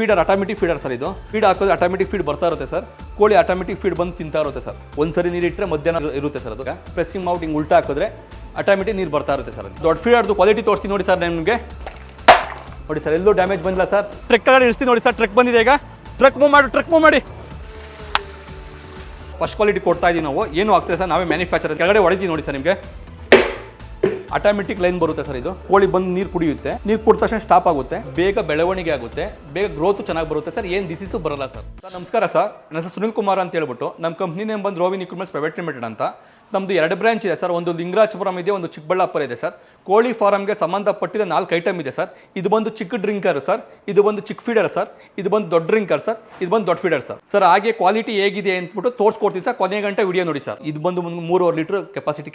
Feeder automatic feeder sir ಇದು. Feed ಹಾಕೋದು automatic feed ಬರ್ತಾ ಇರುತ್ತೆ ಸರ್. ಕೋಳಿ ಆಟೋಮೆಟಿಕ್ ಫೀಡ್ ಬಂದು ತಿಂತಾ ಇರುತ್ತೆ ಸರ್. ಒಂದ್ಸರಿ ನೀರು ಇಟ್ಟರೆ ಮಧ್ಯಾಹ್ನ ಇರುತ್ತೆ ಸರ್. ಅದು ಪ್ರೆಸ್ಸಿಂಗ್ ಔಟ್ ಹಿಂಗೆ ಉಲ್ಟಾ ಹಾಕಿದ್ರೆ ಆಟೋಮೆಟಿಕ್ ನೀರು ಬರ್ತಾ ಇರುತ್ತೆ ಸರ್. ದೊಡ್ಡ ಫೀಡರ್ದು ಕ್ವಾಲಿಟಿ ತೋರಿಸ್ತೀನಿ ನೋಡಿ ಸರ್ ನಿಮಗೆ. ನೋಡಿ ಸರ್, ಎಲ್ಲೂ ಡ್ಯಾಮೇಜ್ ಬಂದಿಲ್ಲ ಸರ್. ಟ್ರಕ್ ಕಡೆ ಇಳಿಸ್ತೀನಿ ನೋಡಿ ಸರ್. ಟ್ರಕ್ ಬಂದಿದೆ ಈಗ. ಟ್ರಕ್ ಮೂವ್ ಮಾಡಿ. ಫಸ್ಟ್ ಕ್ವಾಲಿಟಿ ಕೊಡ್ತಾ ಇದೀವಿ ನಾವು. ಏನು ಆಗ್ತದೆ ಸರ್, ನಾವೇ ಮ್ಯಾನುಫ್ಯಾಕ್ಚರ್. ಕೆಳಗಡೆ ಹೊಡಿತೀವಿ ನೋಡಿ ಸರ್ ನಿಮಗೆ. ಆಟೋಮೆಟಿಕ್ ಲೈನ್ ಬರುತ್ತೆ ಸರ್ ಇದು. ಕೋಳಿ ಬಂದು ನೀರು ಕುಡಿಯುತ್ತೆ. ನೀರು ಕುಡಿದ ತಕ್ಷಣ ಸ್ಟಾಪ್ ಆಗುತ್ತೆ. ಬೇಗ ಬೆಳವಣಿಗೆ ಆಗುತ್ತೆ. ಬೇಗ ಗ್ರೋತ್ ಚೆನ್ನಾಗಿ ಬರುತ್ತೆ ಸರ್. ಏನು ಡಿಸೀಸು ಬರಲ್ಲ ಸರ್. ನಮಸ್ಕಾರ ಸರ್, ನನ್ನ ಹೆಸರು ಸುನಿಲ್ ಕುಮಾರ್ ಅಂತ ಹೇಳ್ಬಿಟ್ಟು ನಮ್ಮ ಕಂಪ್ನಿ ನೇಮ್ ಬಂದು ರೋವಿನ್ ಇಕ್ವಿಪ್ಮೆಂಟ್ಸ್ ಪ್ರೈವೇಟ್ ಲಿಮಿಟೆಡ್ ಅಂತ. ನಮ್ಮದು 2 ಬ್ರಾಂಚ್ ಇದೆ ಸರ್. ಒಂದು ಲಿಂಗರಾಜಪುರಂ ಇದೆ, ಒಂದು ಚಿಕ್ಕಬಳ್ಳಾಪುರ ಇದೆ ಸರ್. ಕೋಳಿ ಫಾರಮ್ಗೆ ಸಂಬಂಧಪಟ್ಟಿದ 4 ಐಟಮ್ ಇದೆ ಸರ್. ಇದು ಬಂದು ಚಿಕ್ಕ ಡ್ರಿಂಕರ್ ಸರ್, ಇದು ಬಂದು ಚಿಕ್ಕ ಫೀಡರ್ ಸರ್, ಇದು ಬಂದು ದೊಡ್ಡ ಡ್ರಿಂಕರ್ ಸರ್, ಇದು ಬಂದು ದೊಡ್ಡ ಫೀಡರ್ ಸರ್. ಹಾಗೆ ಕ್ವಾಲಿಟಿ ಹೇಗಿದೆ ಅಂದ್ಬಿಟ್ಟು ತೋರಿಸ್ಕೊಡ್ತೀನಿ ಸರ್. ಕೊನೆ ಗಂಟೆ ವಿಡಿಯೋ ನೋಡಿ ಸರ್. ಇದು ಬಂದು 3.5 ಲೀಟರ್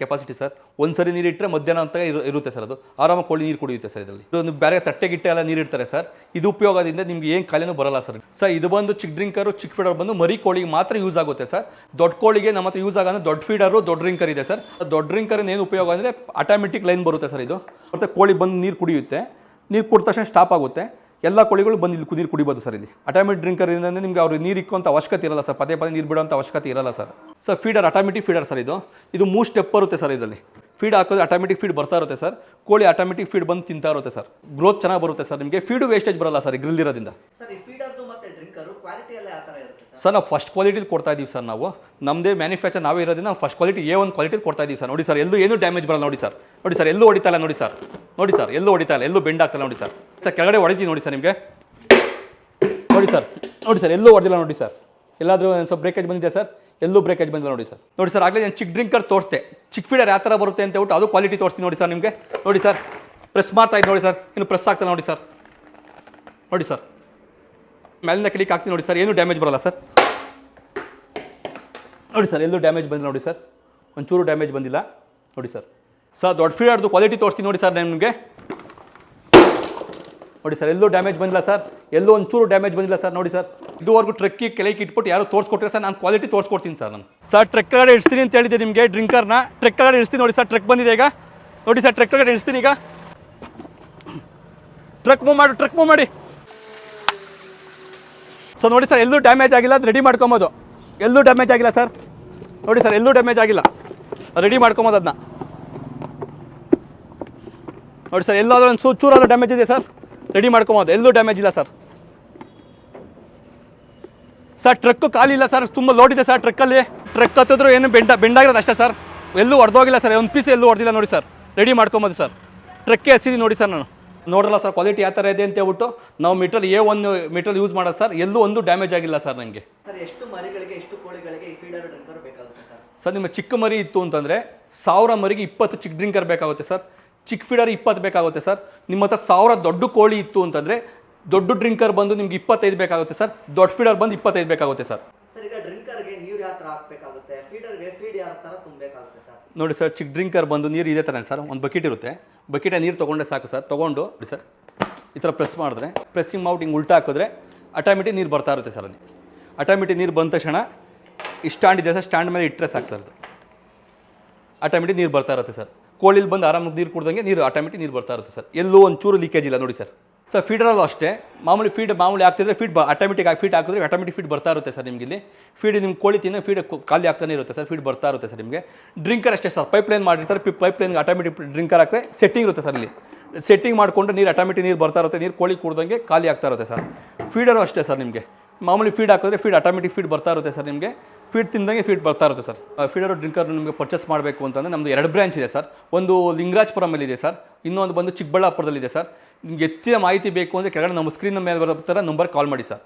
ಕೆಪಾಸಿಟಿ ಸರ್. ಒಂದ್ಸರಿ ನೀರು ಇಟ್ಟರೆ ಮಧ್ಯಾಹ್ನ ಅಂತ ಇರುತ್ತೆ ಸರ್. ಅದು ಆರಾಮಾಗಿ ಕೋಳಿ ನೀರು ಕುಡಿಯುತ್ತೆ ಸರ್. ಇದರಲ್ಲಿ ಒಂದು ಬೇರೆ ತಟ್ಟೆ ಗಿಟ್ಟೆ ಎಲ್ಲ ನೀರು ಇಡ್ತಾರೆ ಸರ್. ಇದು ಉಪಯೋಗದಿಂದ ನಿಮ್ಗೆ ಏನು ಕಾಯಿಲೆನೂ ಬರಲ್ಲ ಸರ್. ಇದು ಬಂದು ಚಿಕ್ಕ ಡ್ರಿಂಕರು, ಚಿಕ್ಕ ಫೀಡರ್ ಬಂದು ಮರಿ ಕೋಳಿಗೆ ಮಾತ್ರ ಯೂಸ್ ಆಗುತ್ತೆ ಸರ್. ದೊಡ್ಡ ಕೋಳಿಗೆ ನಮ್ಮ ಹತ್ರ ಯೂಸ್ ಆಗೋದು ದೊಡ್ಡ ಫೀಡರು, ದೊಡ್ಡ ಡ್ರಿಂಕರ್ ಇದೆ ಸರ್. ದೊಡ್ಡ ಡ್ರಿಂಕರ್ ಏನು ಉಪಯೋಗ ಅಂದರೆ ಆಟೋಮೆಟಿಕ್ ಲೈನ್ ಬರುತ್ತೆ ಸರ್. ಇದು ಮತ್ತೆ ಕೋಳಿ ಬಂದು ನೀರು ಕುಡಿಯುತ್ತೆ. ನೀರು ಕುಡಿದ ತಕ್ಷಣ ಸ್ಟಾಪ್ ಆಗುತ್ತೆ. ಎಲ್ಲ ಕೋಳಿಗಳು ಬಂದು ಇಲ್ಲಿ ನೀರು ಕುಡಿಬೋದು ಸರ್. ಇಲ್ಲಿ ಆಟೋಮೆಟಿಕ್ ಡ್ರಿಂಕರ್ ಇಂದ ನಿಮಗೆ ಅವ್ರು ನೀರು ಇಕ್ಕುವಂಥ ಅವಶ್ಯಕತೆ ಇರಲ್ಲ ಸರ್. ಪದೇ ನೀರು ಬಿಡುವಂಥ ಅವಶ್ಯಕತೆ ಇರಲ್ಲ sir. Feeder automatic feeder sir. ಇದು 3 ಸ್ಟೆಪ್ ಬರುತ್ತೆ ಸರ್. ಇದರಲ್ಲಿ ಫೀಡ್ ಹಾಕೋದು ಆಟೋಮೆಟಿಕ್ ಫೀಡ್ ಬರ್ತಾ ಇರುತ್ತೆ ಸರ್. ಕೋಳಿ ಆಟೋಮೆಟಿಕ್ ಫೀಡ್ ಬಂದು ತಿಂತಾ ಇರುತ್ತೆ ಸರ್. ಗ್ರೋತ್ ಚೆನ್ನಾಗಿ ಬರುತ್ತೆ ಸರ್. ನಿಮಗೆ ಫೀಡು ವೇಸ್ಟೇಜ್ ಬರಲ್ಲ ಸರ್ ಗ್ರಿಲ್ ಇರೋದ್ರಿಂದ. ಸರ್ ನಾವು ಫಸ್ಟ್ ಕ್ವಾಲಿಟಿಲಿ ಕೊಡ್ತಾ ಇದೀವಿ ಸರ್. ನಾವು ನಮ್ಮದೇ ಮ್ಯಾನುಫ್ಯಾಕ್ಚರ್ ನಾವೇ ಇರೋದ್ರಿಂದ ನಾವು ಫಸ್ಟ್ ಕ್ವಾಲಿಟಿ A1 ಕ್ವಾಲಿಟಿಲಿ ಕೊಡ್ತಾ ಇದೀವಿ ಸರ್. ನೋಡಿ ಸರ್, ಏನು ಡ್ಯಾಮೇಜ್ ಬರಲ್ಲ ನೋಡಿ ಸರ್. ನೋಡಿ ಸರ್, ಎಲ್ಲೂ ಹೊಡಿತಾ ಇಲ್ಲ ನೋಡಿ ಸರ್. ಎಲ್ಲೂ ಹೊಡಿತಾ ಇಲ್ಲ, ಎಲ್ಲೂ ಬೆಂಡ್ ಆಗ್ತಾಯಿಲ್ಲ ನೋಡಿ ಸರ್. ಕೆಳಗಡೆ ಹೊಡಿತೀವಿ ನೋಡಿ ಸರ್ ನಿಮಗೆ. ನೋಡಿ ಸರ್, ಎಲ್ಲೂ ಹೊಡೆದಿಲ್ಲ ನೋಡಿ ಸರ್. ಎಲ್ಲಾದರೂ ಸ್ವಲ್ಪ ಬ್ರೇಕೇಜ್ ಬಂದಿದೆ ಸರ್. ಎಲ್ಲೂ ಬ್ರೇಕೇಜ್ ಬಂದಿಲ್ಲ ನೋಡಿ ಸರ್. ಆಗಲೇ ನಾನು ಚಿಕ್ಕ ಡ್ರಿಂಕರ್ ತೋರಿಸ್ತೆ. ಚಿಕ್ಕ ಫೀಡರ್ ಯಾವ ಥರ ಬರುತ್ತೆ ಅಂತ ಹೇಳ್ಬಿಟ್ಟು ಅದು ಕ್ವಾಲಿಟಿ ತೋರಿಸ್ತೀನಿ ನೋಡಿ ಸರ್ ನಿಮಗೆ. ನೋಡಿ ಸರ್, ಪ್ರೆಸ್ ಮಾಡ್ತಾ ಇದ್ದು ನೋಡಿ ಸರ್. ಇನ್ನು ಪ್ರೆಸ್ ಆಗ್ತದೆ ನೋಡಿ ಸರ್. ಮೇಲಿಂದ ಕ್ಲಿಕ್ ಆಗ್ತೀನಿ ನೋಡಿ ಸರ್. ಏನು ಡ್ಯಾಮೇಜ್ ಬರಲ್ಲ ಸರ್. ನೋಡಿ ಸರ್, ಎಲ್ಲೂ ಡ್ಯಾಮೇಜ್ ಬಂದಿಲ್ಲ ನೋಡಿ ಸರ್. ಒಂಚೂರು ಡ್ಯಾಮೇಜ್ ಬಂದಿಲ್ಲ ನೋಡಿ ಸರ್. ದೊಡ್ಡ ಫೀಡರ್ದು ಕ್ವಾಲಿಟಿ ತೋರಿಸ್ತೀನಿ ನೋಡಿ ಸರ್ ನಿಮಗೆ. ನೋಡಿ ಸರ್, ಎಲ್ಲೂ ಡ್ಯಾಮೇಜ್ ಬಂದಿಲ್ಲ ಸರ್. ಎಲ್ಲೂ ಒಂಚೂರು ಡ್ಯಾಮೇಜ್ ಬಂದಿಲ್ಲ ಸರ್. ನೋಡಿ ಸರ್, ಇದುವರೆಗೂ ಟ್ರಕ್ಕಿಗೆ ಕೆಳಗೆ ಇಟ್ಬಿಟ್ಟು ಯಾರು ತೋರಿಸ್ಕೊಟ್ರೆ ಸರ್ ನಾನು ಕ್ವಾಲಿಟಿ ತೋರಿಸ್ಕೊಡ್ತೀನಿ ಸರ್. ನಾನು ಟ್ರಕ್ ಕಡೆ ಇಳಿಸ್ತೀನಿ ಅಂತ ಹೇಳಿದ್ದೆ ನಿಮಗೆ. ಡ್ರಿಂಕರ್ನ ಟ್ರಕ್ ಕಡೆ ಇಳಿಸ್ತೀನಿ ನೋಡಿ ಸರ್. ಟ್ರಕ್ ಬಂದಿದೆ ಈಗ. ನೋಡಿ ಸರ್, ಟ್ರಕ್ ಕಡೆ ಇಳಿಸ್ತೀನಿ ಈಗ. ಟ್ರಕ್ ಮೂವ್ ಮಾಡಿ. ನೋಡಿ ಸರ್, ಎಲ್ಲೂ ಡ್ಯಾಮೇಜ್ ಆಗಿಲ್ಲ. ಅದು ರೆಡಿ ಮಾಡ್ಕೊಬೋದು. ಎಲ್ಲೂ ಡ್ಯಾಮೇಜ್ ಆಗಿಲ್ಲ ಸರ್. ನೋಡಿ ಸರ್, ಎಲ್ಲೂ ಡ್ಯಾಮೇಜ್ ಆಗಿಲ್ಲ. ರೆಡಿ ಮಾಡ್ಕೊಬೋದು ಅದನ್ನ. ನೋಡಿ ಸರ್, ಎಲ್ಲಾದರೂ ಒಂದು ಚೂರಾದ್ರೂ ಡ್ಯಾಮೇಜ್ ಇದೆ ಸರ್. ರೆಡಿ ಮಾಡ್ಕೊಬೋದು. ಎಲ್ಲೂ ಡ್ಯಾಮೇಜ್ ಇಲ್ಲ ಸರ್. ಟ್ರಕ್ಕು ಖಾಲಿ ಇಲ್ಲ ಸರ್. ತುಂಬ ಲೋಡ್ ಇದೆ ಸರ್ ಟ್ರಕ್ಕಲ್ಲಿ. ಟ್ರಕ್ ಹತ್ತಿದ್ರು ಏನು ಬೆಂಡಾಗಿರೋದು ಅಷ್ಟೇ ಸರ್. ಎಲ್ಲೂ ಹೊಡೆದೋಗಿಲ್ಲ ಸರ್. ಒಂದು ಪೀಸ್ ಎಲ್ಲೂ ಹೊಡೆದಿಲ್ಲ ನೋಡಿ ಸರ್. ರೆಡಿ ಮಾಡ್ಕೊಬೋದು ಸರ್. ಟ್ರಕ್ಕೆ ಹಸಿದಿ ನೋಡಿ ಸರ್. ನಾನು ನೋಡ್ರಲ್ಲ ಸರ್ ಕ್ವಾಲಿಟಿ ಯಾವ ಥರ ಇದೆ ಅಂತ ಹೇಳ್ಬಿಟ್ಟು ನಾವು A1 ಮೀಟರ್ ಯೂಸ್ ಮಾಡೋದು ಸರ್. ಎಲ್ಲೂ ಒಂದು ಡ್ಯಾಮೇಜ್ ಆಗಿಲ್ಲ ಸರ್ ನನಗೆ. ಎಷ್ಟು ಮರಿಗಳಿಗೆ ಎಷ್ಟು ಕೋಳಿಗಳಿಗೆ ಈ ಫೀಡರ್ ಡ್ರಿಂಕರ್ ಬೇಕಾಗುತ್ತೆ ಸರ್? ನಿಮ್ಮ ಚಿಕ್ಕ ಮರಿ ಇತ್ತು ಅಂತಂದರೆ 1000 ಮರಿಗೆ 20 ಚಿಕ್ಕ ಡ್ರಿಂಕರ್ ಬೇಕಾಗುತ್ತೆ ಸರ್. ಚಿಕ್ಕ ಫೀಡರ್ 20 ಬೇಕಾಗುತ್ತೆ ಸರ್. ನಿಮ್ಮ ಹತ್ರ 1000 ದೊಡ್ಡ ಕೋಳಿ ಇತ್ತು ಅಂತಂದರೆ ದೊಡ್ಡ ಡ್ರಿಂಕರ್ ಬಂದು ನಿಮ್ಗೆ 25 ಬೇಕಾಗುತ್ತೆ ಸರ್. ದೊಡ್ಡ ಫೀಡರ್ ಬಂದು 25 ಬೇಕಾಗುತ್ತೆ ಸರ್. ಈಗ ಡ್ರಿಂಕರ್ಗೆ ನೀರು ಯಾವ ಥರ ಹಾಕಬೇಕಾಗುತ್ತೆ, ಫೀಡರ್ಗೆ ಫೀಡ್ ಯಾವ ಥರ ತುಂಬಬೇಕಾಗುತ್ತೆ ಸರ್? ನೋಡಿ ಸರ್, ಚಿಕ್ಕ ಡ್ರಿಂಕರ್ ಬಂದು ನೀರು ಇದೇ ಥರ ಸರ್. ಒಂದು ಬಕೆಟ್ ಇರುತ್ತೆ. ಬಕೆಟೇ ನೀರು ತೊಗೊಂಡ್ರೆ ಸಾಕು ಸರ್. ತೊಗೊಂಡು ನೋಡಿ ಸರ್, ಈ ಥರ ಪ್ರೆಸ್ ಮಾಡಿದ್ರೆ ಪ್ರೆಸ್ಸಿಂಗ್ ಔಟ್ ಹಿಂಗೆ ಉಲ್ಟಾ ಹಾಕಿದ್ರೆ ಆಟೋಮೆಟಿಕ್ ನೀರು ಬರ್ತಾ ಇರುತ್ತೆ ಸರ್. ಅದು ಆಟೋಮೆಟಿಕ್ ನೀರು ಬಂದ ತಕ್ಷಣ ಈ ಸ್ಟ್ಯಾಂಡ್ ಇದೆ ಸರ್. ಸ್ಟ್ಯಾಂಡ್ ಮೇಲೆ ಇಟ್ಟರೆ ಸಾಕು ಸರ್. ಅದು ಆಟೋಮೆಟಿಕ್ ನೀರು ಬರ್ತಾ ಇರುತ್ತೆ ಸರ್. ಕೋಳಿಲಿ ಬಂದು ಆರಾಮಾಗಿ ನೀರು ಕುಡ್ದಂಗೆ ಆಟೋಮೆಟಿಕ್ ನೀರು ಬರ್ತಾ ಇರುತ್ತೆ ಸರ್. ಎಲ್ಲೂ ಒಂಚೂರು ಲೀಕೇಜ್ ಇಲ್ಲ ನೋಡಿ ಸರ್. ಫೀಡರಲ್ಲೂ ಅಷ್ಟೇ ಮಾಮೂಲಿ ಆಗ್ತಿದ್ರೆ ಫೀಡ್ ಆಟೋಮೆಟಿಕ್ ಆಗಿ ಫೀಡ್ ಹಾಕಿದ್ರೆ ಆಟೋಮೆಟಿಕ್ ಫೀಡ್ ಬರ್ತಾ ಇರುತ್ತೆ ಸರ್. ನಿಮಗೆ ಇಲ್ಲಿ ಫೀಡ್ ನಿಮ್ಮ ಕೋಳಿ ತಿನ್ನೋ ಫೀಡ್ ಖಾಲಿ ಆಗ್ತಾನೆ ಇರುತ್ತೆ ಸರ್. ಫೀಡ್ ಬರ್ತಾ ಇರುತ್ತೆ ಸರ್. ನಿಮಗೆ ಡ್ರಿಂಕರ್ ಅಷ್ಟೇ ಸರ್. ಪೈಪ್ ಲೈನ್ ಮಾಡಿರ್ತಾರೆ. ಪೈಪ್ ಲೈನ್ಗೆ ಆಟೋಮೆಟಿಕ್ ಡ್ರಿಂಕರ್ ಹಾಕಿದ್ರೆ ಸೆಟ್ಟಿಂಗ್ ಇರುತ್ತೆ ಸರ್. ಇಲ್ಲಿ ಸೆಟ್ಟಿಂಗ್ ಮಾಡಿಕೊಂಡು ನೀರು ಆಟೋಮೆಟಿಕ್ ನೀರು ಬರ್ತಾ ಇರುತ್ತೆ. ನೀರು ಕೋಳಿ ಕುಡ್ದಂಗೆ ಖಾಲಿ ಆಗ್ತಾ ಇರುತ್ತೆ ಸರ್. ಫೀಡರು ಅಷ್ಟೇ ಸರ್. ನಿಮಗೆ ಮಾಮೂಲಿ ಫೀಡ್ ಹಾಕಿದ್ರೆ ಫೀಡ್ ಆಟೋಮೆಟಿಕ್ ಫೀಡ್ ಬರ್ತಾ ಇರುತ್ತೆ ಸರ್. ನಿಮಗೆ ಫೀಡ್ ತಿಂದಂಗೆ ಫೀಡ್ ಬರ್ತಾ ಇರುತ್ತೆ ಸರ್. ಫೀಡರು ಡ್ರಿಂಕರ್ ನಿಮಗೆ ಪರ್ಚೇಸ್ ಮಾಡಬೇಕು ಅಂತಂದರೆ ನಮ್ಮದು 2 ಬ್ರಾಂಚ್ ಇದೆ ಸರ್. ಒಂದು ಲಿಂಗರಾಜಪುರಮಲ್ಲಿದೆ ಸರ್. ಇನ್ನೊಂದು ಬಂದು ಚಿಕ್ಕಬಳ್ಳಾಪುರದಲ್ಲಿದೆ ಸರ್. ನಿಮ್ಗೆ ಹೆಚ್ಚಿನ ಮಾಹಿತಿ ಬೇಕು ಅಂದರೆ ಕೆಳಗಡೆ ನಮ್ಮ ಸ್ಕ್ರೀನ್ ಮೇಲೆ ಬರೋ ನಂಬರ್ ಕಾಲ್ ಮಾಡಿ ಸರ್.